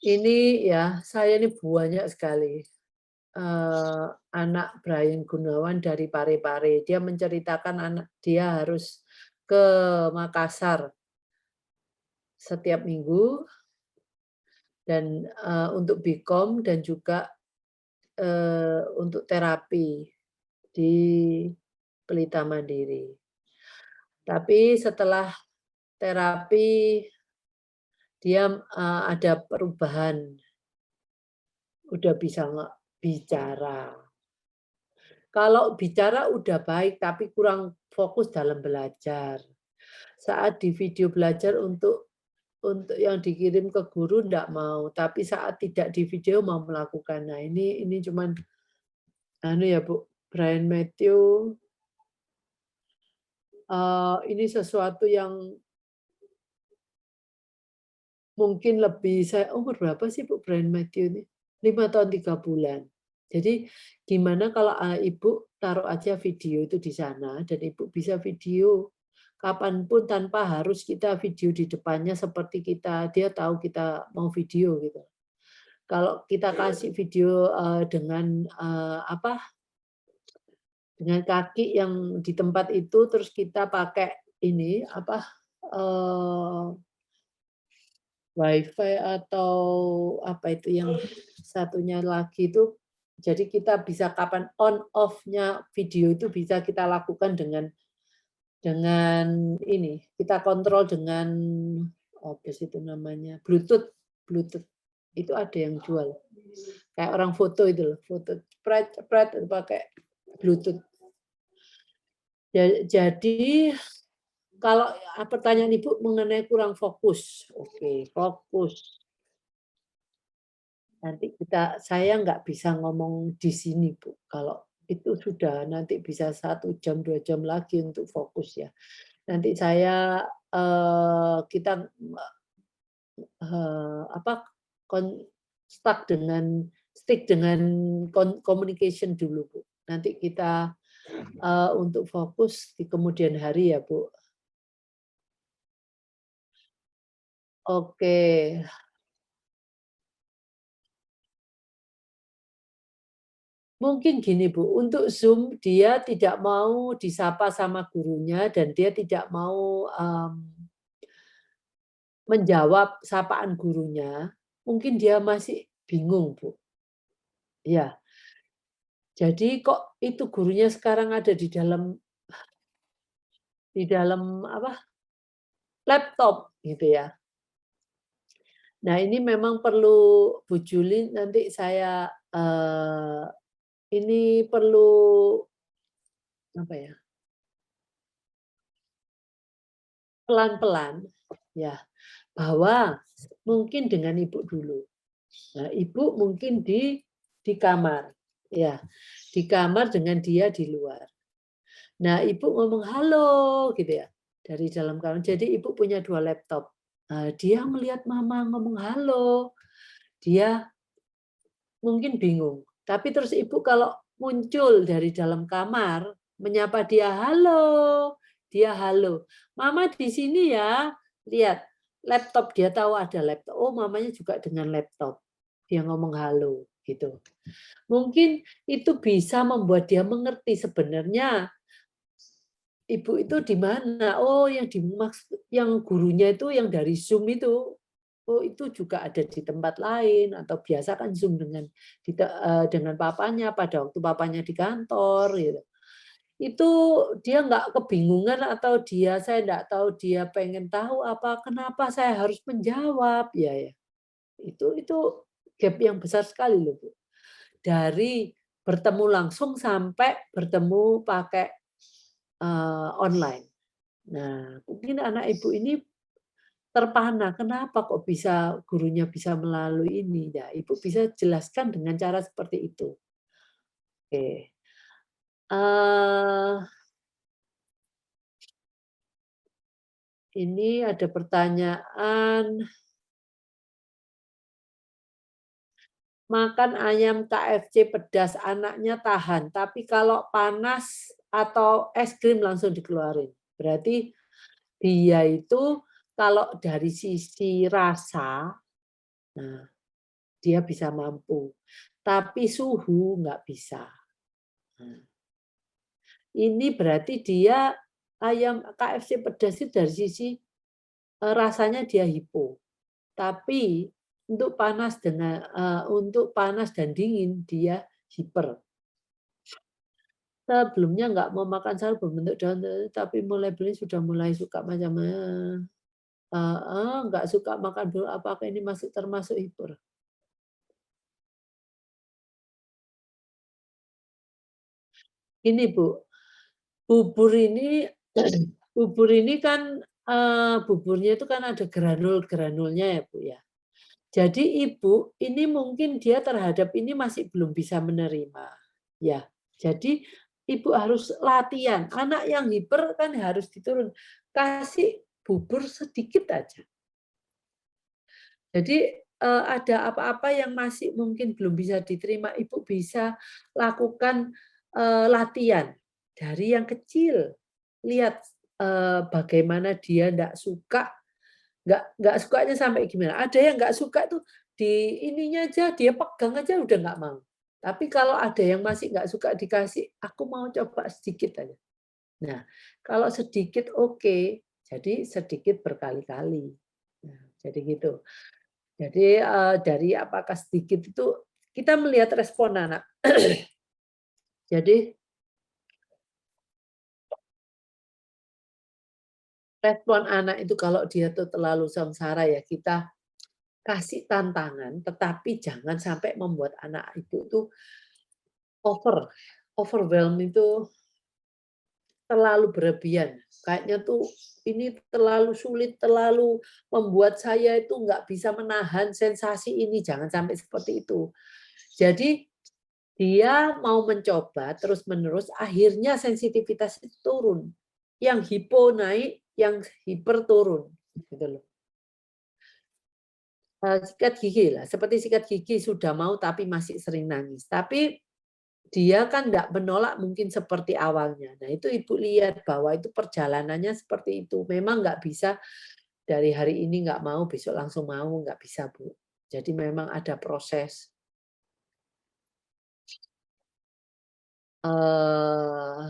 Ini ya, saya ini banyak sekali, anak Brian Gunawan dari Parepare. Dia menceritakan anak dia harus ke Makassar setiap minggu dan, untuk Bikom dan juga, untuk terapi di Pelita Mandiri. Tapi setelah terapi dia, ada perubahan, udah bisa bicara. Kalau bicara udah baik, tapi kurang fokus dalam belajar. Saat di video belajar untuk yang dikirim ke guru ndak mau, tapi saat tidak di video mau melakukan. Nah ini cuman anu ya Bu, Brian Matthew, ini sesuatu yang mungkin lebih saya umur berapa sih Bu Brian Matthew ini? 5 tahun 3 bulan. Jadi gimana kalau, Ibu taruh aja video itu di sana dan Ibu bisa video kapanpun tanpa harus kita video di depannya seperti dia tahu kita mau video gitu. Kalau kita kasih video, dengan, dengan kaki yang di tempat itu terus kita pakai ini eee WiFi atau apa itu yang satunya lagi itu, jadi kita bisa kapan on off-nya video itu bisa kita lakukan dengan ini, kita kontrol dengan apa sih itu namanya, Bluetooth Bluetooth. Itu ada yang jual. Kayak orang foto itu loh, foto cepret cepret pakai Bluetooth. Jadi kalau pertanyaan Ibu mengenai kurang fokus, oke, fokus. Nanti saya nggak bisa ngomong di sini, Bu. Kalau itu sudah nanti bisa 1 jam, 2 jam lagi untuk fokus ya. Nanti saya, kita, apa, kon stick dengan communication dulu, Bu. Nanti kita, untuk fokus di kemudian hari ya, Bu. Oke. Mungkin gini Bu, untuk Zoom dia tidak mau disapa sama gurunya dan dia tidak mau, menjawab sapaan gurunya, mungkin dia masih bingung Bu. Ya, jadi kok itu gurunya sekarang ada di dalam apa, laptop gitu ya. Nah ini memang perlu Bu Juli nanti saya, ini perlu apa ya, pelan-pelan ya. Bahwa mungkin dengan Ibu dulu. Nah, Ibu mungkin di kamar, ya, di kamar dengan dia di luar. Nah, Ibu ngomong, "Halo," gitu ya, dari dalam kamar. Jadi Ibu punya 2 laptop. Dia melihat Mama ngomong, "Halo," dia mungkin bingung. Tapi terus Ibu kalau muncul dari dalam kamar, menyapa dia, "Halo," dia halo, "Mama di sini ya." Lihat, laptop, dia tahu ada laptop, oh mamanya juga dengan laptop. Dia ngomong halo, gitu. Mungkin itu bisa membuat dia mengerti sebenarnya ibu itu di mana, oh yang dimaksud yang gurunya itu yang dari Zoom itu, oh itu juga ada di tempat lain atau biasa kan Zoom dengan papanya pada waktu papanya di kantor gitu. Itu dia nggak kebingungan atau saya nggak tahu dia pengen tahu apa, kenapa saya harus menjawab, ya. Itu gap yang besar sekali loh, Bu. Dari bertemu langsung sampai bertemu pakai, online. Nah, mungkin anak Ibu ini terpana, kenapa kok gurunya bisa melalui ini, ya Ibu bisa jelaskan dengan cara seperti itu. Oke. Eee, ini ada pertanyaan, makan ayam KFC pedas anaknya tahan, tapi kalau panas atau es krim langsung dikeluarin. Berarti dia itu kalau dari sisi rasa, nah dia bisa mampu. Tapi suhu nggak bisa. Nah, ini berarti dia ayam KFC pedas itu dari sisi rasanya dia hipo. Tapi untuk panas dan dingin dia hiper. Sebelumnya nggak mau makan sayur berbentuk daun, tapi mulai beli sudah mulai suka macam nggak suka makan dulu. Apakah ini masih termasuk hiper? Ini Bu, bubur ini bubur ini kan buburnya itu kan ada granul-granulnya ya Bu ya. Jadi Ibu ini mungkin dia terhadap ini masih belum bisa menerima. Ya, jadi Ibu harus latihan. Anak yang hiper kan harus diturun. Kasih bubur sedikit aja. Jadi ada apa-apa yang masih mungkin belum bisa diterima, Ibu bisa lakukan latihan dari yang kecil. Lihat bagaimana dia nggak sukanya sampai gimana. Ada yang nggak suka tuh di ininya aja, dia pegang aja udah nggak mau. Tapi kalau ada yang masih nggak suka dikasih, aku mau coba sedikit aja. Nah, kalau sedikit oke, jadi sedikit berkali-kali. Nah, jadi gitu. Jadi dari apakah sedikit itu kita melihat respon anak. Jadi respon anak itu kalau dia tuh terlalu sengsara ya kita kasih tantangan, tetapi jangan sampai membuat anak ibu tuh overwhelm itu terlalu berlebihan. Kayaknya tuh ini terlalu sulit, terlalu membuat saya itu nggak bisa menahan sensasi ini. Jangan sampai seperti itu. Jadi dia mau mencoba terus-menerus, akhirnya sensitivitas itu turun. Yang hipo naik, yang hiper turun. Gitu loh. Sikat gigi lah, seperti sikat gigi sudah mau tapi masih sering nangis. Tapi dia kan nggak menolak mungkin seperti awalnya. Nah itu Ibu lihat bahwa itu perjalanannya seperti itu. Memang nggak bisa dari hari ini nggak mau, besok langsung mau, nggak bisa Bu. Jadi memang ada proses. Eh,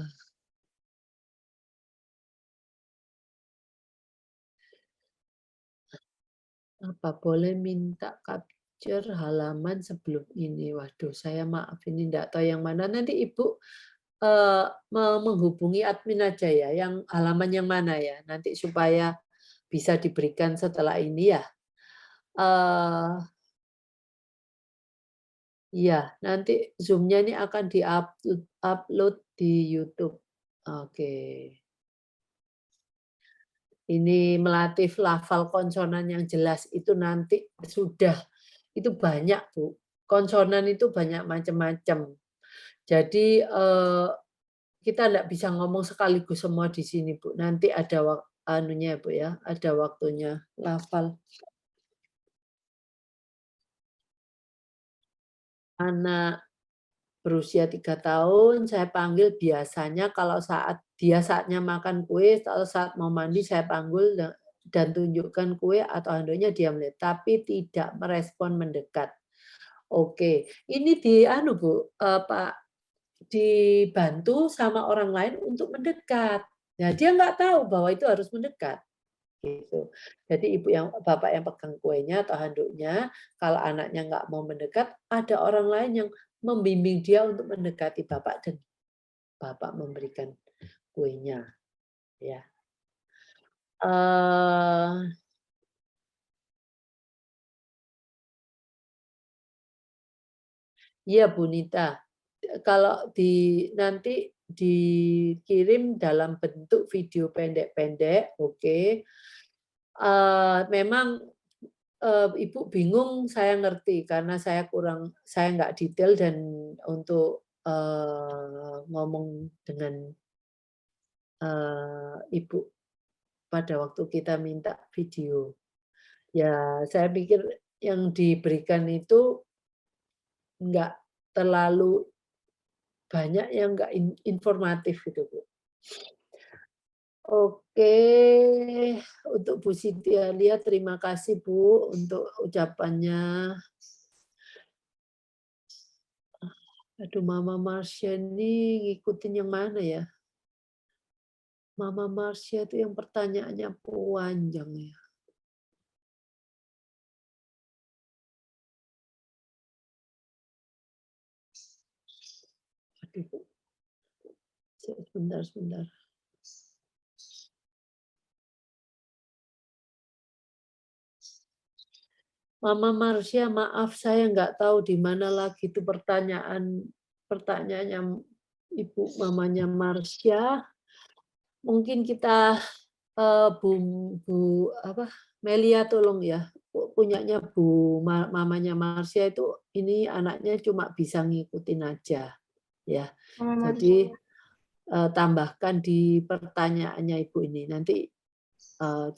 Apa boleh minta capture halaman sebelum ini? Waduh, saya maaf ini enggak tahu yang mana. Nanti Ibu menghubungi admin aja ya, yang halaman yang mana ya, nanti supaya bisa diberikan setelah ini ya. Eh, ya, nanti Zoom-nya ini akan di-upload di YouTube. Oke. Ini melatih lafal konsonan yang jelas itu nanti sudah itu banyak Bu. Konsonan itu banyak macam-macam. Jadi kita enggak bisa ngomong sekaligus semua di sini Bu. Nanti ada anunya Bu ya, ada waktunya lafal. Anak berusia 3 tahun saya panggil biasanya kalau saatnya makan kue atau saat mau mandi saya panggil dan tunjukkan kue atau handuknya dia melihat, tapi tidak merespon mendekat. Oke, ini Bu, Pak, dibantu sama orang lain untuk mendekat. Nah, dia nggak tahu bahwa itu harus mendekat. Gitu. Jadi bapak yang pegang kuenya atau handuknya, kalau anaknya nggak mau mendekat, ada orang lain yang membimbing dia untuk mendekati bapak dan bapak memberikan kuenya. Ya, iya Bu Nita, kalau nanti dikirim dalam bentuk video pendek-pendek, oke. Memang Ibu bingung, saya ngerti karena saya nggak detail dan untuk ngomong dengan Ibu pada waktu kita minta video. Ya, saya pikir yang diberikan itu nggak terlalu banyak yang nggak informatif gitu, Bu. Oke, untuk Bu Sintia Lia terima kasih Bu untuk ucapannya. Aduh, Mama Marsha ini ngikutin yang mana ya? Mama Marsha itu yang pertanyaannya panjang ya. Aduh, Bu. Sebentar. Mama Marsha, maaf saya nggak tahu di mana lagi itu pertanyaannya Ibu mamanya Marsha. Mungkin kita Bu apa Melia tolong ya. Punyanya mamanya Marsha itu ini anaknya cuma bisa ngikutin aja ya. Mama Marsha. Jadi tambahkan di pertanyaannya Ibu ini. Nanti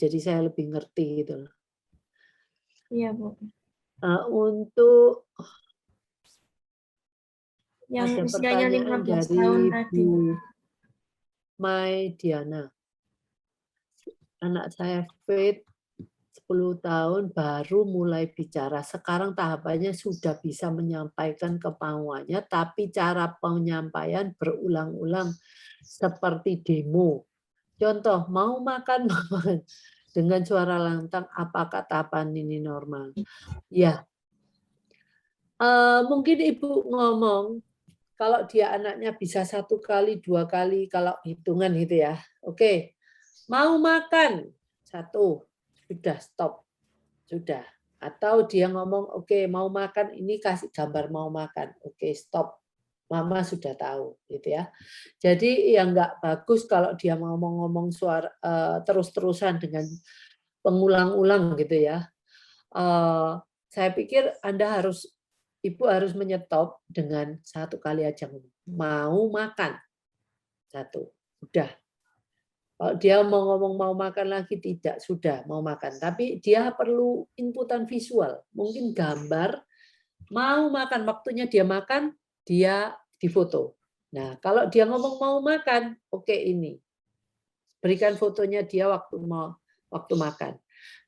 jadi saya lebih ngerti gitu loh. Iya, Bu. Untuk Yang ada usianya pertanyaan 15 tahun dari tadi. Bu Mai Diana. Anak saya Faith 10 tahun baru mulai bicara. Sekarang tahapannya sudah bisa menyampaikan kemauannya, tapi cara penyampaian berulang-ulang seperti demo. Contoh, mau makan dengan suara lantang, apakah tahapan ini normal? Ya, mungkin Ibu ngomong, kalau dia anaknya bisa 1 kali, 2 kali, kalau hitungan gitu ya. Oke, mau makan, 1, sudah stop, sudah. Atau dia ngomong, oke mau makan, ini kasih gambar mau makan, oke stop. Mama sudah tahu, gitu ya. Jadi yang nggak bagus kalau dia mau ngomong suara terus-terusan dengan pengulang-ulang gitu ya. Saya pikir Ibu harus menyetop dengan 1 kali aja ngomong, mau makan, 1, udah. Kalau dia mau ngomong mau makan lagi tidak, sudah mau makan. Tapi dia perlu inputan visual, mungkin gambar, mau makan, waktunya dia difoto. Nah, kalau dia ngomong mau makan, oke ini. Berikan fotonya dia waktu makan.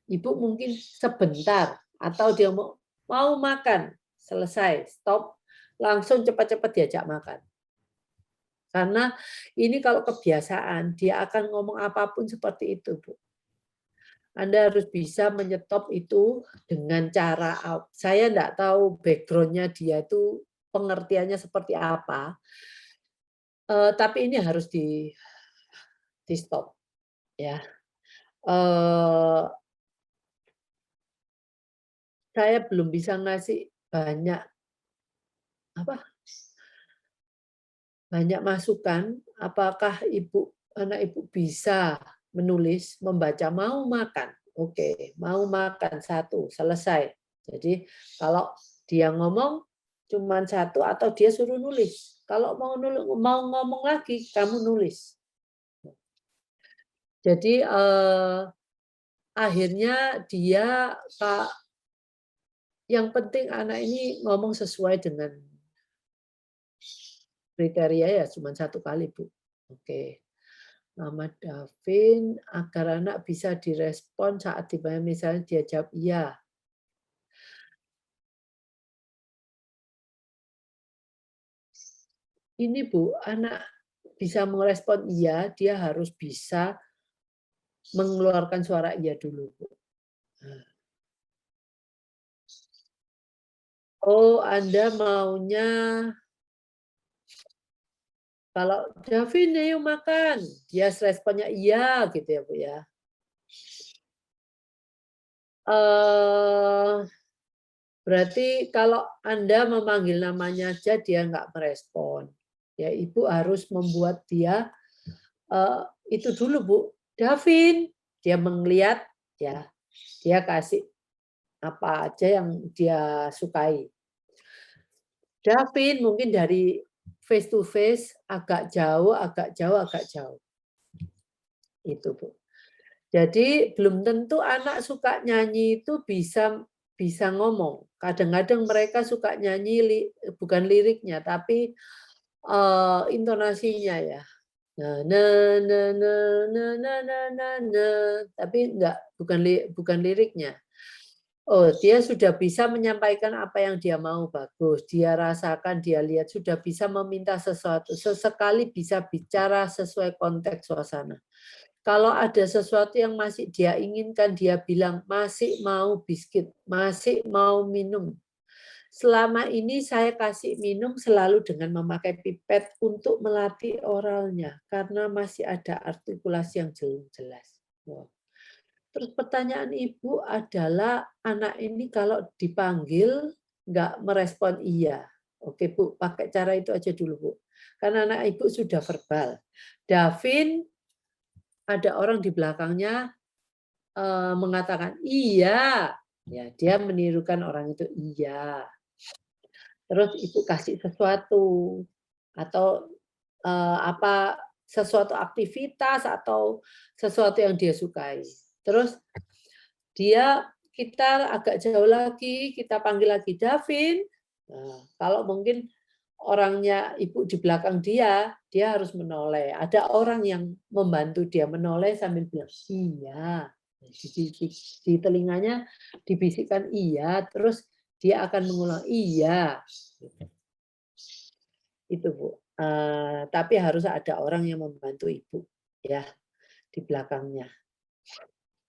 Ibu mungkin sebentar atau dia mau makan, selesai, stop, langsung cepat-cepat diajak makan. Karena ini kalau kebiasaan, dia akan ngomong apapun seperti itu, Bu. Anda harus bisa menyetop itu dengan cara, saya enggak tahu background-nya dia itu pengertiannya seperti apa, tapi ini harus di stop, ya. Saya belum bisa ngasih banyak banyak masukan, apakah anak Ibu bisa menulis, membaca, mau makan. Oke, mau makan 1, selesai. Jadi kalau dia ngomong cuma 1 atau dia suruh nulis. Kalau mau ngomong lagi, kamu nulis. Jadi akhirnya dia yang penting anak ini ngomong sesuai dengan kriteria ya cuma 1 kali, Bu. Oke. Mama Davin, agar anak bisa direspon saat ditanya misalnya dia jawab iya. Ini Bu, anak bisa merespon iya, dia harus bisa mengeluarkan suara iya dulu, Bu. Oh, Anda maunya kalau Davin ayo makan, dia responnya iya gitu ya Bu ya. Berarti kalau Anda memanggil namanya aja dia nggak merespon. Ya Ibu harus membuat dia itu dulu Bu, Davin, dia melihat ya, dia kasih apa aja yang dia sukai. Davin mungkin dari face to face agak jauh, agak jauh, agak jauh. Itu Bu. Jadi belum tentu anak suka nyanyi itu bisa ngomong. Kadang-kadang mereka suka nyanyi bukan liriknya tapi intonasinya ya. Na na na na na na na na na, tapi bukan liriknya. Oh, dia sudah bisa menyampaikan apa yang dia mau, bagus. Dia rasakan, dia lihat, sudah bisa meminta sesuatu. Sesekali bisa bicara sesuai konteks suasana. Kalau ada sesuatu yang masih dia inginkan, dia bilang masih mau biskuit, masih mau minum. Selama ini saya kasih minum selalu dengan memakai pipet untuk melatih oralnya, karena masih ada artikulasi yang belum jelas. Wow. Terus pertanyaan Ibu adalah anak ini kalau dipanggil nggak merespon iya. Oke Bu, pakai cara itu aja dulu Bu. Karena anak Ibu sudah verbal. Davin, ada orang di belakangnya mengatakan iya. Ya, dia menirukan orang itu iya. Terus Ibu kasih sesuatu atau apa sesuatu aktivitas atau sesuatu yang dia sukai. Terus kita agak jauh lagi, kita panggil lagi Davin. Nah, kalau mungkin orangnya Ibu di belakang dia harus menoleh. Ada orang yang membantu dia menoleh sambil bilang, iya. Di telinganya dibisikkan iya, terus dia akan mengulang iya. Itu Bu. Tapi harus ada orang yang membantu Ibu ya di belakangnya.